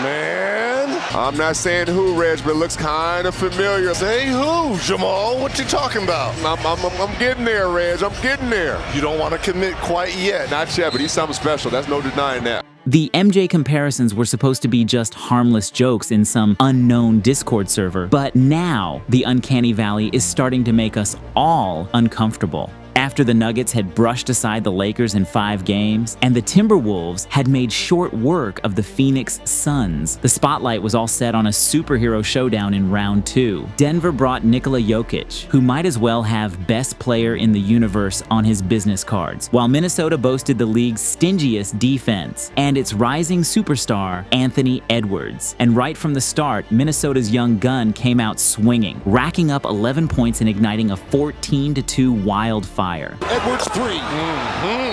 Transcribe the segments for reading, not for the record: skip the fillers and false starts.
Man, I'm not saying who, Reg, but it looks kind of familiar. Say who, Jamal? What you talking about? I'm getting there, Reg. I'm getting there. You don't want to commit quite yet. Not yet, but he's something special. That's no denying that. The MJ comparisons were supposed to be just harmless jokes in some unknown Discord server, but now the Uncanny Valley is starting to make us all uncomfortable. After the Nuggets had brushed aside the Lakers in 5 games, and the Timberwolves had made short work of the Phoenix Suns, the spotlight was all set on a superhero showdown in round 2. Denver brought Nikola Jokic, who might as well have best player in the universe on his business cards, while Minnesota boasted the league's stingiest defense and its rising superstar, Anthony Edwards. And right from the start, Minnesota's young gun came out swinging, racking up 11 points and igniting a 14-2 wildfire. Edwards 3.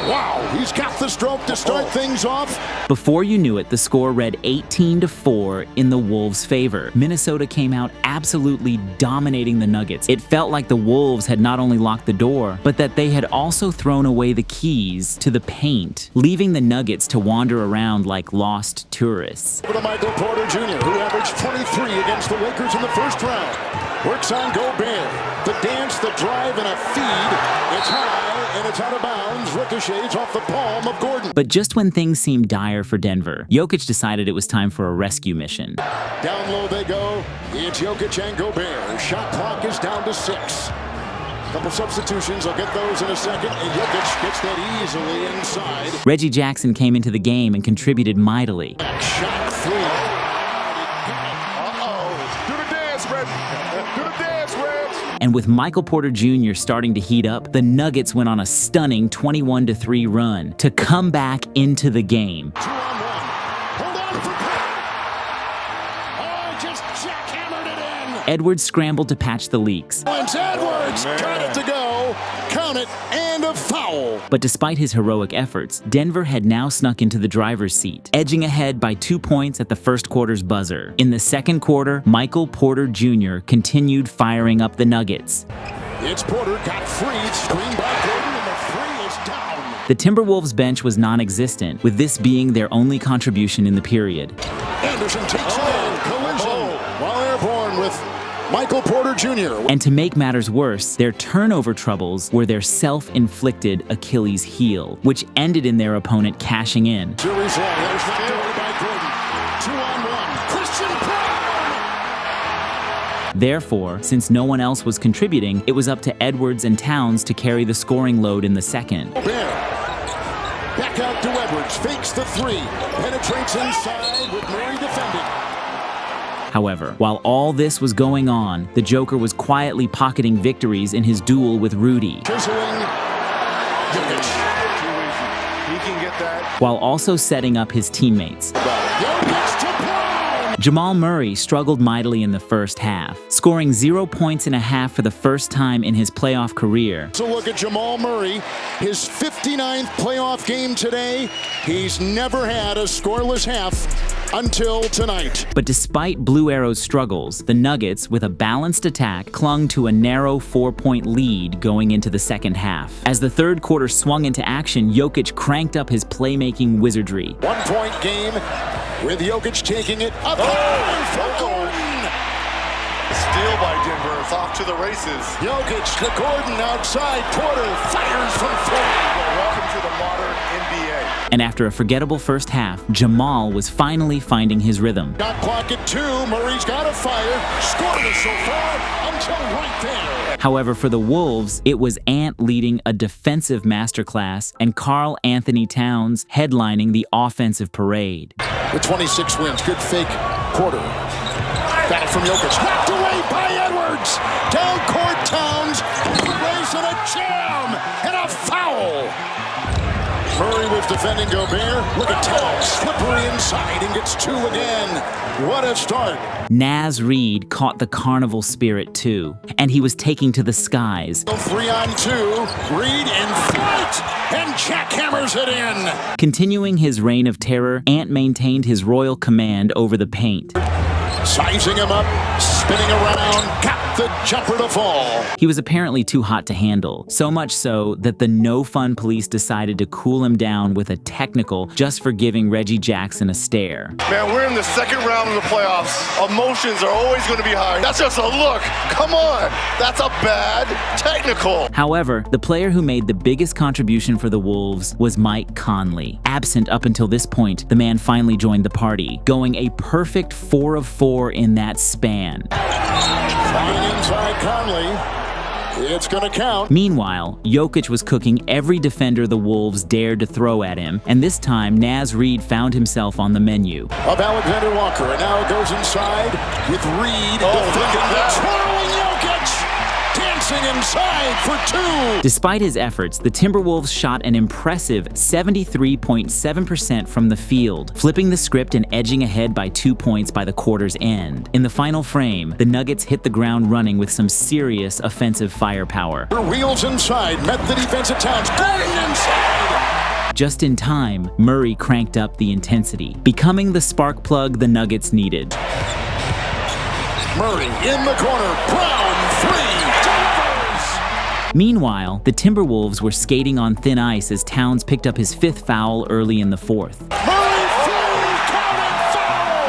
Wow, he's got the stroke to start things off. Before you knew it, the score read 18-4 in the Wolves' favor. Minnesota came out absolutely dominating the Nuggets. It felt like the Wolves had not only locked the door, but that they had also thrown away the keys to the paint, leaving the Nuggets to wander around like lost tourists. For the Michael Porter Jr., who averaged 23 against the Lakers in the first round. Works on Gobert. The dance, the drive, and a feed. It's high, and it's out of bounds. Ricochets off the palm of Gordon. But just when things seemed dire for Denver, Jokic decided it was time for a rescue mission. Down low they go. It's Jokic and Gobert. Shot clock is down to 6. Couple substitutions. I'll get those in a second. And Jokic gets that easily inside. Reggie Jackson came into the game and contributed mightily. Shot 3. And with Michael Porter Jr. starting to heat up, the Nuggets went on a stunning 21-3 run to come back into the game. 2-on-1. Hold on for Oh, just jackhammered it in. Edwards scrambled to patch the leaks. Edwards got it to go. Count it, and a foul. But despite his heroic efforts, Denver had now snuck into the driver's seat, edging ahead by 2 points at the first quarter's buzzer. In the second quarter, Michael Porter Jr. continued firing up the Nuggets. It's Porter, got freed, screen by Gordon, and the 3 is down. The Timberwolves bench was non-existent, with this being their only contribution in the period. Anderson takes it in, collision, while airborne with Michael Porter Jr. And to make matters worse, their turnover troubles were their self-inflicted Achilles heel, which ended in their opponent cashing in. Series long, there's knocked away by Gordon. 2-on-1, Christian Brown! Therefore, since no one else was contributing, it was up to Edwards and Towns to carry the scoring load in the second. Bear. Back out to Edwards, fakes the 3, penetrates inside with Murray defending. However, while all this was going on, the Joker was quietly pocketing victories in his duel with Rudy, Chiseling. Jokic. He can get that. while also setting up his teammates. Jokic to Brown! Jamal Murray struggled mightily in the first half, scoring 0 points and a half for the first time in his playoff career. So look at Jamal Murray, his 59th playoff game today. He's never had a scoreless half until tonight. But despite Blue Arrow's struggles, the Nuggets, with a balanced attack, clung to a narrow 4-point lead going into the second half. As the third quarter swung into action, Jokic cranked up his playmaking wizardry. 1-point game with Jokic taking it up for Gordon. Steal by Denver. It's off to the races. Jokic to Gordon outside. Porter fires from 3. Welcome to the modern NBA. And after a forgettable first half, Jamal was finally finding his rhythm. Got clock at 2. Murray's got a fire. Scoreless so far until right there. However, for the Wolves, it was Ant leading a defensive masterclass and Karl Anthony Towns headlining the offensive parade. With 26 wins, good fake. Porter got it from Jokic. Knocked away by Edwards. Down court Towns. Race and a jam and a foul. Murray was defending Gobert. Look at Towns. Slippery inside and gets 2 again. What a start. Naz Reid caught the carnival spirit too, and he was taking to the skies. 3-on-2. Reid in flight and jackhammers it in. Continuing his reign of terror, Ant maintained his royal command over the paint. sizing him up, spinning around, got the jumper to fall. He was apparently too hot to handle, so much so that the no-fun police decided to cool him down with a technical just for giving Reggie Jackson a stare. Man, we're in the second round of the playoffs. Emotions are always going to be high. That's just a look. Come on. That's a bad technical. However, the player who made the biggest contribution for the Wolves was Mike Conley. Absent up until this point, the man finally joined the party, going a perfect 4 of 4 in that span. Flying inside Conley. It's going to count. Meanwhile, Jokic was cooking every defender the Wolves dared to throw at him, and this time Naz Reid found himself on the menu. Of Alexander Walker, and now it goes inside with Reid defending the twirling Jokic. Dancing inside for 2. Despite his efforts, the Timberwolves shot an impressive 73.7% from the field, flipping the script and edging ahead by 2 points by the quarter's end. In the final frame, the Nuggets hit the ground running with some serious offensive firepower. Wheels inside, met the defense of Towns. Gordon inside. Just in time, Murray cranked up the intensity, becoming the spark plug the Nuggets needed. Murray in the corner. Brown 3. Meanwhile, the Timberwolves were skating on thin ice as Towns picked up his 5th foul early in the 4th. Murray through, counted foul!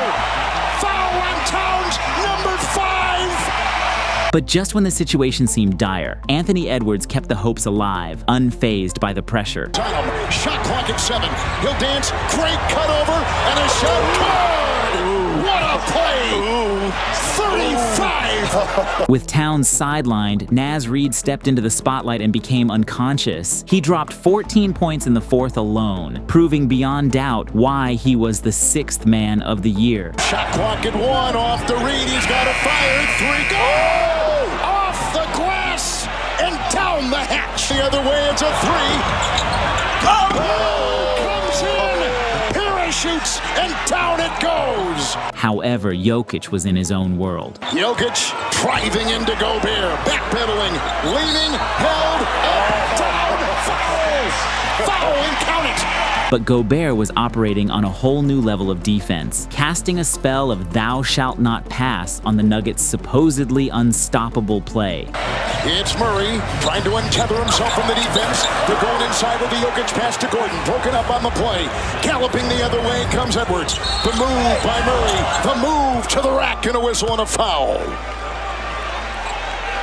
Foul on Towns, number 5! But just when the situation seemed dire, Anthony Edwards kept the hopes alive, unfazed by the pressure. Time, shot clock at 7. He'll dance, great cut over, and a shot good! What a play! 35! With Towns sidelined, Naz Reid stepped into the spotlight and became unconscious. He dropped 14 points in the 4th alone, proving beyond doubt why he was the 6th man of the year. Shot clock at 1, off the Reid, he's got a fire, 3, go! Off the glass, and down the hatch. The other way, it's a 3. Comes in, parachutes, and down it goes. However, Jokic was in his own world. Jokic driving into Gobert, backpedaling, leaning, held, up, down, foul, and count it. But Gobert was operating on a whole new level of defense, casting a spell of thou shalt not pass on the Nuggets' supposedly unstoppable play. It's Murray trying to untether himself from the defense. They're going inside with the Jokic pass to Gordon. Broken up on the play. Galloping the other way comes Edwards. The move by Murray. The move to the rack and a whistle and a foul.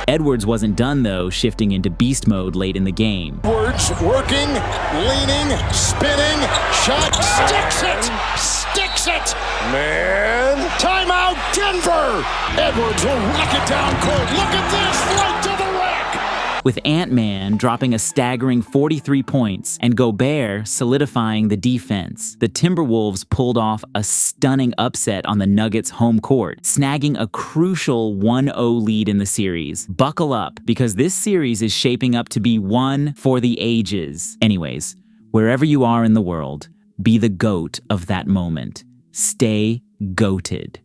Edwards wasn't done though, shifting into beast mode late in the game. Edwards working, leaning, spinning, shot, sticks it! Sticks it! Man. Timeout, Denver! Edwards will rock it down court. Look at this, right to the rack! With Ant-Man dropping a staggering 43 points and Gobert solidifying the defense, the Timberwolves pulled off a stunning upset on the Nuggets' home court, snagging a crucial 1-0 lead in the series. Buckle up, because this series is shaping up to be one for the ages. Anyways, wherever you are in the world, be the GOAT of that moment. Stay GOATed.